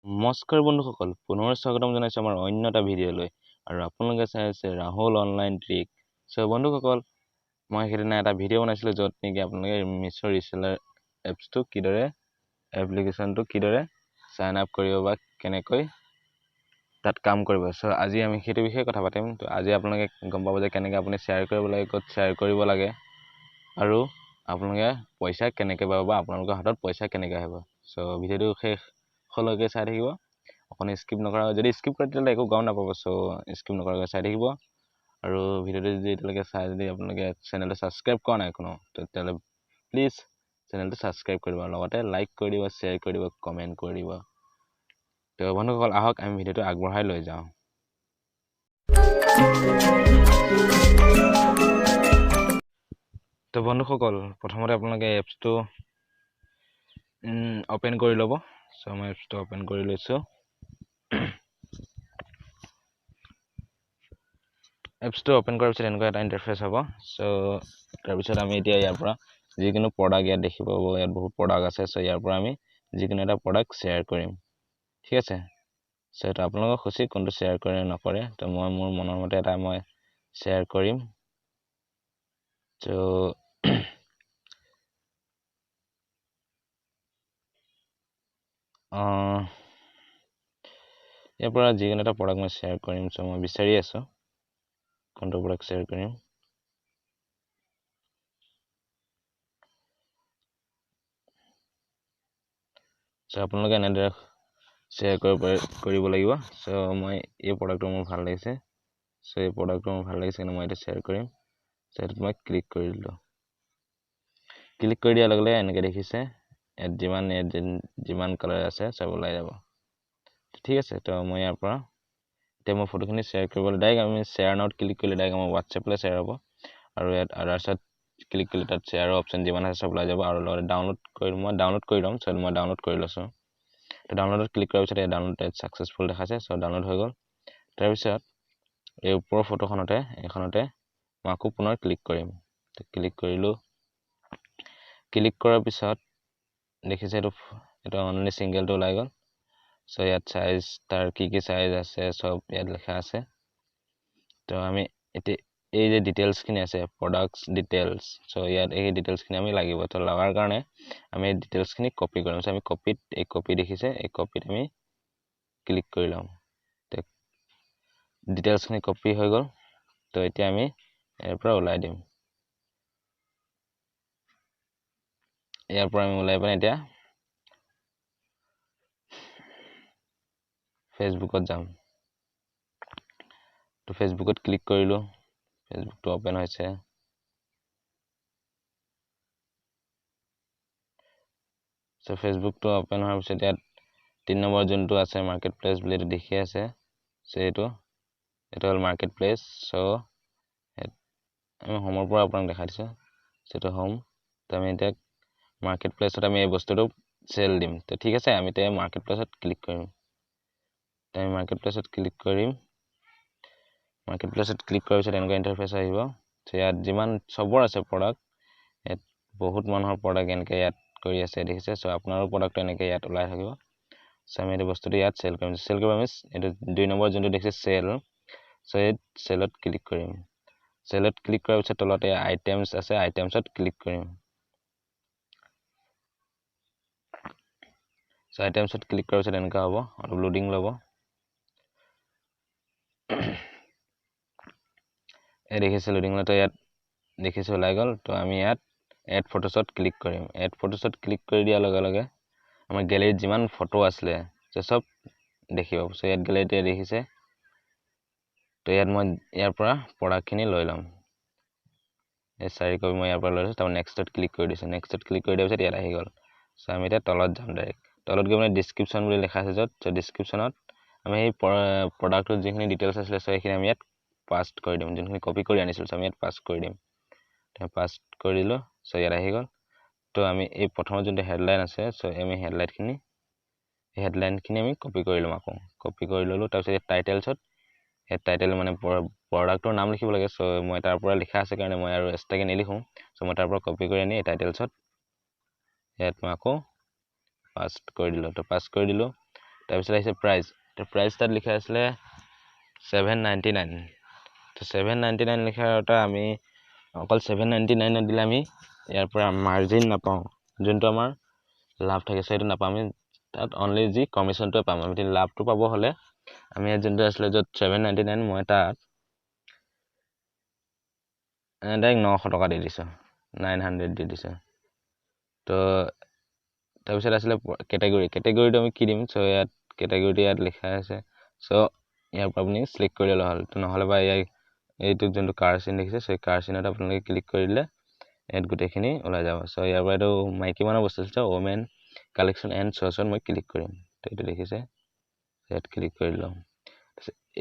নমস্কাৰ বন্ধুসকল, পুনৰ স্বাগতম জনাইছো আমাৰ অন্য এটা ভিডিঅ'লৈ। আৰু আপোনালোকে চাই আছে ৰাহুল অনলাইন ট্ৰিক। চ' বন্ধুসকল, মই সেইদিনা এটা ভিডিঅ' বনাইছিলোঁ য'ত নেকি আপোনালোকে মিছো ৰিচেলাৰ এপছটো এপ্লিকেশ্যনটো কিদৰে চাইন আপ কৰিব বা কেনেকৈ তাত কাম কৰিব। চ' আজি আমি সেইটো বিষয়ে কথা পাতিম। তো আজি আপোনালোকে গম পাব যে কেনেকৈ আপুনি শ্বেয়াৰ কৰিব লাগে, ক'ত শ্বেয়াৰ কৰিব লাগে, আৰু আপোনালোকে পইচা কেনেকৈ পাব বা আপোনালোকৰ হাতত পইচা কেনেকৈ আহিব। চ' ভিডিঅ'টো শেষলৈকে চাই থাকিব, অকণ স্কিপ নকৰা। যদি স্কিপ কৰে তেতিয়াহ'লে একো গম নাপাব। চ' স্কিপ নকৰাকৈ চাই থাকিব। আৰু ভিডিঅ'টো যদি এতিয়ালৈকে চাই যদি আপোনালোকে চেনেলটো ছাবস্ক্ৰাইব কৰা নাই কোনো, তেতিয়াহ'লে প্লিজ চেনেলটো ছাবস্ক্ৰাইব কৰিব, লগতে লাইক কৰি দিব, শ্বেয়াৰ কৰি দিব, কমেণ্ট কৰি দিব। তো বন্ধুসকল, আহক আমি ভিডিঅ'টো আগবঢ়াই লৈ যাওঁ। তো বন্ধুসকল, প্ৰথমতে আপোনালোকে এপছটো অপেন কৰি ল'ব। চ' মই এপছটো অপেন কৰি লৈছোঁ। এপছটো অপেন কৰাৰ পিছত এনেকুৱা এটা ইণ্টাৰফেচ হ'ব। চ' তাৰপিছত আমি এতিয়া ইয়াৰ পৰা যিকোনো প্ৰডাক্ট ইয়াত দেখি পাব। ইয়াত বহুত প্ৰডাক্ট আছে। চ' ইয়াৰ পৰা আমি যিকোনো এটা প্ৰডাক্ট শ্বেয়াৰ কৰিম, ঠিক আছে। চ' এইটো আপোনালোকক খুচি কোনটো শ্বেয়াৰ কৰে নকৰে। তো মই মোৰ মনৰ মতে এটা মই শ্বেয়াৰ কৰিম। চ' ইয়াৰ পৰা যিকোনো এটা প্ৰডাক্ট মই শ্বেয়াৰ কৰিম। চ' মই বিচাৰি আছোঁ কোনটো প্ৰডাক্ট শ্বেয়াৰ কৰিম। চ' আপোনালোকে এনেদৰে শ্বেয়াৰ কৰিব লাগিব। চ' মই এই প্ৰডাক্টটো মোৰ ভাল লাগিছে। চ' এই প্ৰডাক্টটো মোৰ ভাল লাগিছে কাৰণে মই এইটো শ্বেয়াৰ কৰিম। চ' এইটোত মই ক্লিক কৰি দিলোঁ। ক্লিক কৰি দিয়াৰ লগে লগে এনেকৈ দেখিছে ইয়াত যিমান কালাৰ আছে চব ওলাই যাব, ঠিক আছে। তো মই ইয়াৰ পৰা এতিয়া মই ফটোখিনি শ্বেয়াৰ কৰিবলৈ ডাইৰেক্ট আমি শ্বেয়াৰ নাওত ক্লিক কৰিলে ডাইৰেক্ট আমাৰ হোৱাটছএপলৈ শ্বেয়াৰ হ'ব। আৰু ইয়াত আদাৰ্ছত ক্লিক কৰিলে তাত শ্বেয়াৰৰ অপশ্যন যিমান আছে চব ওলাই যাব। আৰু লগতে মই ডাউনলোড কৰি ল'ম। চ' মই ডাউনলোড কৰি লৈছোঁ। তো ডাউনলোডত ক্লিক কৰাৰ পিছত এই ডাউনলোড ছাকচেছফুল দেখাইছে। চ' ডাউনলোড হৈ গ'ল। তাৰপিছত এই ওপৰৰ ফটোখনতে মই আকৌ পুনৰ ক্লিক কৰিম। ক্লিক কৰিলোঁ। ক্লিক কৰাৰ পিছত দেখিছে এইটো অনলি ছিংগলটো ওলাই গ'ল। চ' ইয়াত চাইজ তাৰ কি চাইজ আছে চব ইয়াত লিখা আছে। তো আমি এতিয়া এই যে ডিটেইলছখিনি আছে প্ৰডাক্টছ ডিটেইলছ, চ' ইয়াত এই ডিটেইলছখিনি আমি লাগিব। তো লগাৰ কাৰণে আমি এই ডিটেইলছখিনি কপি কৰিম। চ' আমি কপি দেখিছে এই কপিত আমি ক্লিক কৰি লওঁ। তো ডিটেইলছখিনি কপি হৈ গ'ল। তো এতিয়া আমি ইয়াৰ পৰা ওলাই দিম। ইয়াৰ পৰা আমি ওলাই পিনে এতিয়া ফেচবুকত যাম। তো ফেচবুকত ক্লিক কৰিলোঁ। ফেচবুকটো অপেন হৈছে। চ' ফেচবুকটো অপেন হোৱাৰ পিছত ইয়াত 3 নম্বৰ যোনটো আছে মাৰ্কেট প্লেচ বুলি এইটো দেখি আছে। চ' এইটো হ'ল মাৰ্কেট প্লেচ। চ' আমি হোমৰ পৰা আপোনাক দেখাই দিছোঁ। চ' এইটো হোম। তো আমি এতিয়া মাৰ্কেট প্লেচত আমি এই বস্তুটো চেল দিম। তো ঠিক আছে, আমি এতিয়া মাৰ্কেট প্লেচত ক্লিক কৰিম। তো আমি মাৰ্কেট প্লেচত ক্লিক কৰিম। মাৰ্কেট প্লেচত ক্লিক কৰাৰ পিছত এনেকুৱা ইণ্টাৰফেচ আহিব। চ' ইয়াত যিমান চবৰ আছে প্ৰডাক্ট, ইয়াত বহুত মানুহৰ প্ৰডাক্ট এনেকৈ ইয়াত কৰি আছে দেখিছে। চ' আপোনাৰো প্ৰডাক্টটো এনেকৈ ইয়াত ওলাই থাকিব। চ' আমি এইটো বস্তুটো ইয়াত চেল কৰিম। চেল কৰিব আমি এইটো 2 নম্বৰ যোনটো দেখিছে চেল। চ' এই চেলত ক্লিক কৰিম। চেলত ক্লিক কৰাৰ পিছত তলতে আইটেমছ আছে, আইটেমছত ক্লিক কৰিম। চ' আইটেমছত ক্লিক কৰাৰ পিছত এনেকুৱা হ'ব, অলপ লোডিং ল'ব। এই দেখিছে লোডিং লওঁতে ইয়াত দেখিছে ওলাই গ'ল। তো আমি ইয়াত এড ফটোছত ক্লিক কৰিম। এড ফটোছত ক্লিক কৰি দিয়াৰ লগে লগে আমাৰ গেলেৰীত যিমান ফটো আছিলে চব দেখি পাব। চ' ইয়াত গেলেৰীতে দেখিছে। তো ইয়াত মই ইয়াৰ পৰা প্ৰডাক্টখিনি লৈ ল'ম। এই 4 কপি মই ইয়াৰ পৰা লৈ লৈছোঁ। তাৰপৰা নেক্সটত ক্লিক কৰি দিছোঁ। নেক্সটত ক্লিক কৰি দিয়াৰ পিছত ইয়াত আহি গ'ল। চ' আমি এতিয়া তলত যাম ডাইৰেক্ট। তলত গৈ মানে ডিছক্ৰিপশ্যন বুলি লিখা আছে য'ত। চ' ডিছক্ৰিপশ্যনত আমি সেই প্ৰডাক্টটোত যিখিনি ডিটেইলছ আছিলে চ' সেইখিনি আমি ইয়াত পাষ্ট কৰি দিম। যোনখিনি কপি কৰি আনিছিলোঁ চ' আমি ইয়াত পাষ্ট কৰি দিম। পাষ্ট কৰি দিলোঁ। চ' ইয়াত আহি গ'ল। তো আমি এই প্ৰথমত যোনটো হেডলাইন আছে চ' আমি হেডলাইনখিনি আমি কপি কৰি ল'ম। আকৌ কপি কৰি ল'লোঁ। তাৰপিছত এই টাইটেলছত সেই টাইটেল মানে প্ৰডাক্টৰ নাম লিখিব লাগে। চ' মই তাৰ পৰা লিখা আছে কাৰণে মই আৰু এক্সট্ৰাকৈ নিলিখোঁ। চ' মই তাৰ পৰা কপি কৰি আনি এই টাইটেলছত ইয়াত মই আকৌ পাষ্ট কৰি দিলোঁ। তো পাষ্ট কৰি দিলোঁ। তাৰপিছত আহিছে প্ৰাইচ তো প্ৰাইচ তাত লিখা আছিলে 799 তো 799 লিখাটা আমি অকল 799 দিলে আমি ইয়াৰ পৰা মাৰ্জিন নাপাওঁ যোনটো আমাৰ লাভ থাকে সেইটো নাপাওঁ আমি তাত অনলি যি কমিশ্যনটোৱে পাম আমি লাভটো পাব হ'লে আমি ইয়াত যোনটো আছিলে য'ত 799 মই তাত ডাইৰেক্ট 900 টকা দি দিছোঁ 900 দি দিছোঁ তো তাৰপিছত আছিলে কেটেগৰীটো আমি কি দিম চ' ইয়াত কেটেগৰীটো ইয়াত লিখা আছে চ' ইয়াৰ পৰা আপুনি ক্লিক কৰি ল'লে হ'ল তো নহ'লে বা এইটো যোনটো কাৰ চিন দেখিছে সেই কাৰ চিনত আপোনালোকে ক্লিক কৰি দিলে ইয়াত গোটেইখিনি ওলাই যাব চ' ইয়াৰ পৰা এইটো মাইকী মানুহৰ বস্তু আছে ওমেন কালেকশ্যন এণ্ড চ'চত মই ক্লিক কৰিম তো এইটো দেখিছে ইয়াত ক্লিক কৰি লওঁ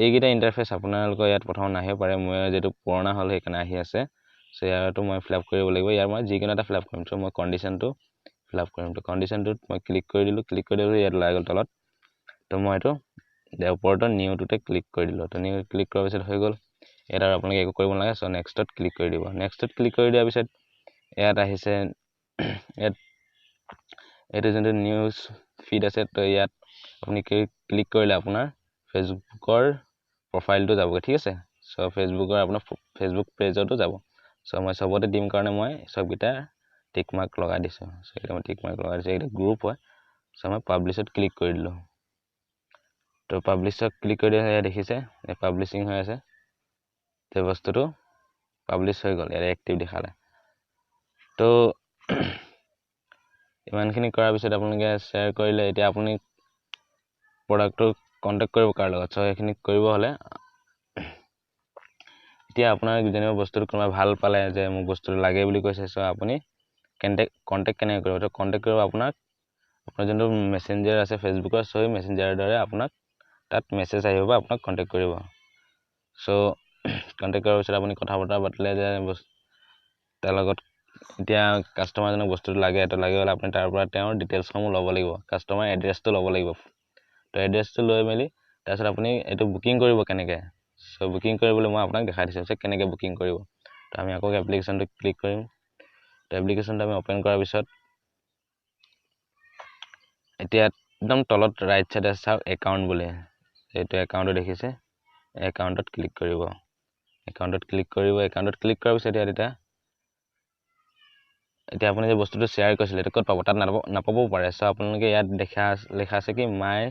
এইকেইটা ইণ্টাৰফেচ আপোনালোকৰ ইয়াত প্ৰথম নাহিব পাৰে মই যিটো পুৰণা হ'ল সেইকাৰণে আহি আছে চ' ইয়াৰটো মই ফিল আপ কৰিব লাগিব ইয়াৰ মই যিকোনো এটা ফিল আপ কৰিম চ' মই কণ্ডিশ্যনটো ফিল আপ কৰিম তো কণ্ডিশ্যনটোত মই ক্লিক কৰি দিলোঁ ইয়াত ওলাই গ'ল তলত তো মই এইটো ওপৰতো নিউটোতে ক্লিক কৰি দিলোঁ তো নিউ ক্লিক কৰাৰ পিছত হৈ গ'ল ইয়াত আৰু আপোনালোকে একো কৰিব নালাগে চ' নেক্সটত ক্লিক কৰি দিব নেক্সটত ক্লিক কৰি দিয়াৰ পিছত ইয়াত আহিছে ইয়াত এইটো যোনটো নিউজ ফিড আছে তো ইয়াত আপুনি ক্লিক কৰিলে আপোনাৰ ফেচবুকৰ প্ৰফাইলটো যাবগৈ ঠিক আছে চ' ফেচবুকৰ আপোনাৰ ফেচবুক পেজতো যাব চ' মই চবতে দিম কাৰণে মই চবকেইটা টিক মাৰ্ক লগাই দিছোঁ চ' এইটো মই টিক মাৰ্ক লগাই দিছোঁ এইটো গ্ৰুপ হয় চ' মই পাব্লিছত ক্লিক কৰি দিলোঁ তো পাব্লিছত ক্লিক কৰি দিয়া দেখিছে পাব্লিছিং হৈ আছে তো বস্তুটো পাব্লিছ হৈ গ'ল ইয়াত এক্টিভ দেখালে তো ইমানখিনি কৰাৰ পিছত আপোনালোকে শ্বেয়াৰ কৰিলে এতিয়া আপুনি প্ৰডাক্টটো কণ্টেক্ট কৰিব কাৰ লগত চ' সেইখিনি কৰিব হ'লে এতিয়া আপোনাৰ যেনিবা বস্তুটো কোনোবাই ভাল পালে যে মোক বস্তুটো লাগে বুলি কৈছে চ' আপুনি কণ্টেক্ট কেনেকৈ কৰিব তো কণ্টেক্ট কৰিব আপোনাৰ যোনটো মেছেঞ্জাৰ আছে ফেচবুকৰ চ' সেই মেছেঞ্জাৰৰ দ্বাৰা আপোনাক তাত মেছেজ আহিব বা আপোনাক কণ্টেক্ট কৰিব চ' কণ্টেক্ট কৰাৰ পিছত আপুনি কথা বতৰা পাতিলে যে তাৰ লগত এতিয়া কাষ্টমাৰজনক বস্তুটো লাগে তো লাগে হ'লে আপুনি তাৰ পৰা তেওঁৰ ডিটেইলছসমূহ ল'ব লাগিব কাষ্টমাৰ এড্ৰেছটো ল'ব লাগিব তো এড্ৰেছটো লৈ মেলি তাৰপিছত আপুনি এইটো বুকিং কৰিব কেনেকৈ চ' বুকিং কৰিবলৈ মই আপোনাক দেখাই দিছোঁ কেনেকৈ বুকিং কৰিব তো আমি আকৌ এপ্লিকেশ্যনটো ক্লিক কৰিম তো এপ্লিকেশ্যনটো আমি অ'পেন কৰাৰ পিছত এতিয়া একদম তলত ৰাইট চাইডে চাওক একাউণ্ট বুলি এইটো একাউণ্টটো দেখিছে একাউণ্টত ক্লিক কৰিব একাউণ্টত ক্লিক কৰাৰ পিছত এতিয়া আপুনি যে বস্তুটো শ্বেয়াৰ কৰিছিলে এইটো ক'ত পাব তাত নাপাবও পাৰে চ' আপোনালোকে ইয়াত লেখা আছে কি মাই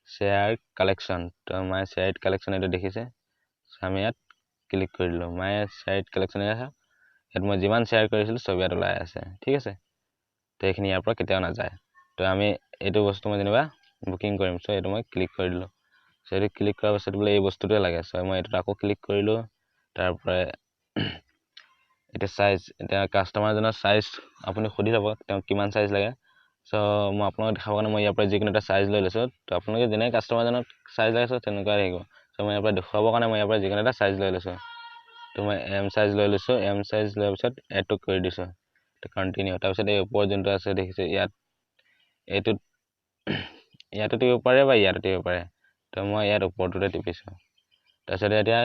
শ্বেয়াৰ কালেকশ্যন তো মাই শ্বেয়াৰ্ড কালেকশ্যন এইটো দেখিছে চ' আমি ইয়াত ক্লিক কৰি দিলোঁ মাই শ্বেয়াৰ্ড কালেকশ্যন ইয়াত মই যিমান শ্বেয়াৰ কৰিছিলোঁ চব ইয়াত ওলাই আছে ঠিক আছে তো এইখিনি ইয়াৰ পৰা কেতিয়াও নাযায় তো আমি এইটো বস্তু মই যেনিবা বুকিং কৰিম চ' এইটো মই ক্লিক কৰি দিলোঁ চ' এইটো ক্লিক কৰাৰ পাছত বোলে এই বস্তুটোৱে লাগে চ' মই এইটোত আকৌ ক্লিক কৰিলোঁ তাৰপৰা এতিয়া চাইজ এতিয়া কাষ্টমাৰজনৰ চাইজ আপুনি সুধি ল'ব তেওঁক কিমান চাইজ লাগে চ' মই আপোনালোকক দেখাবৰ কাৰণে মই ইয়াৰ পৰা যিকোনো এটা চাইজ লৈ লৈছোঁ তো আপোনালোকে যেনেকৈ কাষ্টমাৰজনক চাইজ লাগে তেনেকুৱাই আহিব চ' মই ইয়াৰ পৰা দেখুৱাবৰ কাৰণে মই ইয়াৰ পৰা যিকোনো এটা চাইজ লৈ লৈছোঁ তো মই এম চাইজ লৈ লৈছোঁ এম চাইজ লোৱাৰ পিছত এডটো কৰি দিছোঁ তো কণ্টিনিউ তাৰপিছত এই ওপৰত যোনটো আছে দেখিছে ইয়াতো দিব পাৰে বা ইয়াতো দিব পাৰে তো মই ইয়াত ওপৰটোতে টিপিছোঁ তাৰপিছত এতিয়া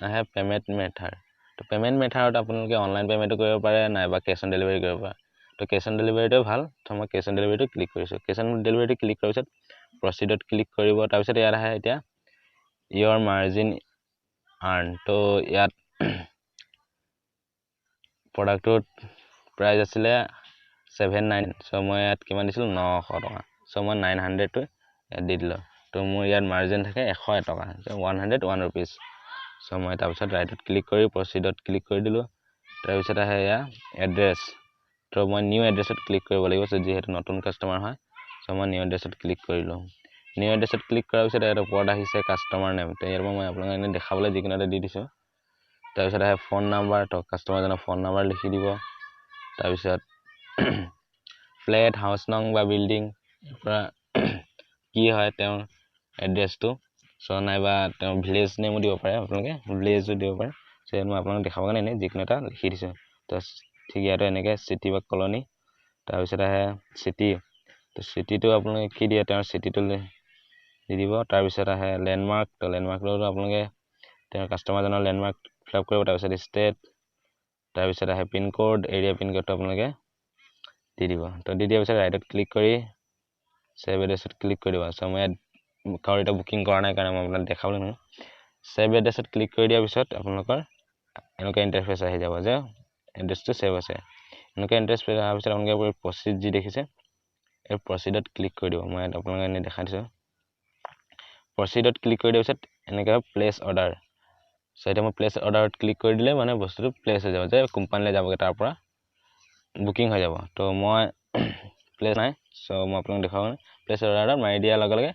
আহে পে'মেণ্ট মেথড তো পে'মেণ্ট মেথডত আপোনালোকে অনলাইন পে'মেণ্টো কৰিব পাৰে নাইবা কেছ অন ডেলিভাৰী কৰিব পাৰে তো কেছ অন ডেলিভাৰীটোৱে ভাল তো মই কেছ অন ডেলিভাৰীটো ক্লিক কৰিছোঁ কেছ অন ডেলিভাৰীটো ক্লিক কৰাৰ পিছত প্ৰচিডত ক্লিক কৰিব তাৰপিছত ইয়াত আহে এতিয়া ইয়ৰ মাৰ্জিন আৰ্ণ তো ইয়াত প্ৰডাক্টটোত প্ৰাইচ আছিলে 799 চ' মই ইয়াত কিমান দিছিলোঁ 900 টকা চ' মই 900টো ইয়াত দি দিলোঁ তো মোৰ ইয়াত মাৰ্জিন থাকে 101 টকা 101 ৰুপিজ চ' মই তাৰপিছত ৰাইটত ক্লিক কৰি প্ৰচিডত ক্লিক কৰি দিলোঁ তাৰপিছত আহে এড্ৰেছ তো মই নিউ এড্ৰেছত ক্লিক কৰিব লাগিব চ' যিহেতু নতুন কাষ্টমাৰ হয় চ' মই নিউ এড্ৰেছত ক্লিক কৰিলোঁ নিউ এড্ৰেছত ক্লিক কৰাৰ পিছত ইয়াত ওপৰত আহিছে কাষ্টমাৰ নেম তো ইয়াৰ পৰা মই আপোনালোকক এনেই দেখাবলৈ যিকোনো এটা দি দিছোঁ তাৰপিছত আহে ফোন নাম্বাৰ তো কাষ্টমাৰজনৰ ফোন নাম্বাৰ লিখি দিব তাৰপিছত ফ্লেট হাউচ নং বা বিল্ডিং পৰা কি হয় তেওঁৰ এড্ৰেছটো চ' নাইবা তেওঁৰ ভিলেজ নেমো দিব পাৰে আপোনালোকে ভিলেজো দিব পাৰে চ' মই আপোনালোকক দেখাবৰ কাৰণে এনেই যিকোনো এটা লিখি দিছোঁ তো ঠিক ইয়াতো এনেকৈ চিটি বা কলনি তাৰপিছত আহে চিটি তো চিটিটো আপোনালোকে কি দিয়ে তেওঁৰ চিটিটো দি দিব তাৰপিছত আহে লেণ্ডমাৰ্ক তো লেণ্ডমাৰ্কটো আপোনালোকে তেওঁৰ কাষ্টমাৰজনৰ লেণ্ডমাৰ্ক ফিল আপ কৰিব তাৰপিছত ষ্টেট তাৰপিছত আহে পিনক'ড এৰিয়া পিনক'ডটো আপোনালোকে দি দিব তো দি দিয়াৰ পিছত ৰাইটত ক্লিক কৰি ছেভ এড্ৰেছত ক্লিক কৰি দিব চ' মই ইয়াত কাৰণ এটা বুকিং কৰা নাই কাৰণে মই আপোনাক দেখাবলৈ নহয় সেভ এড্ৰেছত ক্লিক কৰি দিয়াৰ পিছত আপোনালোকৰ এনেকুৱা ইন্টাৰফেস আহি যাব যে এড্ৰেছটো সেভ আছে এনেকুৱা ইন্টাৰফেস অহাৰ পিছত আপোনালোকে প্ৰসিড যি দেখিছে এই প্ৰসিডত ক্লিক কৰি দিব মই আপোনালোকক এনে দেখাই দিছো প্ৰসিডত ক্লিক কৰি দিয়াৰ পিছত এনেকৈ প্লেস অৰ্ডাৰ সো এটা মই প্লেস অৰ্ডাৰত ক্লিক কৰি দিলে মানে বস্তুটো প্লেস হৈ যাব যে কোম্পানীলৈ যাবগে তাৰ পৰা বুকিং হৈ যাব তো মই প্লেস নাই সো মই আপোনাক দেখাও প্লেস অৰ্ডাৰত মাৰি দিয়াৰ লগে লগে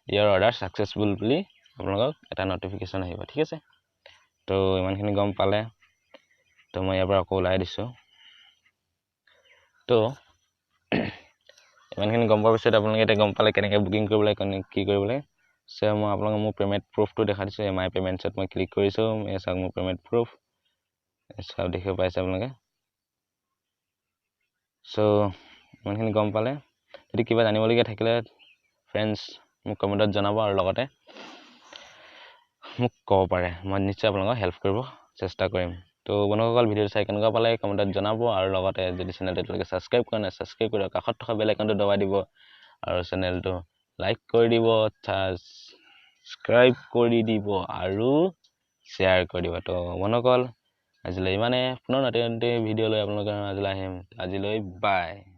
ইয়াৰ অৰ্ডাৰ সাকসেসফুল বুলি আপোনালোকক এটা নটিফিকেশন আহিব ঠিক আছে তো ইমানখিনি গম পালে তো মই ইয়াৰ পৰা আকৌ ওলাই দিছো তো ইমানখিনি গম পোৱাৰ পিছত আপোনালোকে এটা গম পালে কেনেকৈ বুকিং কৰিব লাগে কি কৰিব লাগে সো মই আপোনালোকক মোৰ পেমেন্ট প্ৰুফটো দেখাই দিছো মাই পেমেন্টছত মই ক্লিক কৰিছো এই চাওক মোৰ পেমেন্ট প্ৰুফ সব দেখিব পাইছে আপোনালোকে সো ইমানখিনি গম পালে যদি কিবা জানিবলগীয়া থাকিলে ফ্ৰেন্ডছ মোক কমেন্টত জনাব আৰু লগতে মোক ক'ব পাৰে মই নিশ্চয় আপোনালোকক হেল্প কৰিব চেষ্টা কৰিম তো বন্ধুসকল ভিডিঅ' চাই কেনেকুৱা পালে কমেন্টত জনাব আৰু লগতে যদি চেনেলটো এতিয়ালৈকে সাবস্ক্ৰাইব কৰা নাই সাবস্ক্ৰাইব কৰি কাষত থকা বেল আইকনটো দবাই দিব আৰু চেনেলটো লাইক কৰি দিব সাবস্ক্ৰাইব কৰি দিব আৰু শ্বেয়াৰ কৰি দিব তো বন্ধুসকল আজিলৈ ইমানে পুনৰ নতুন ভিডিঅ' লৈ আপোনালোকৰ মাজলৈ আহিম আজিলৈ বাই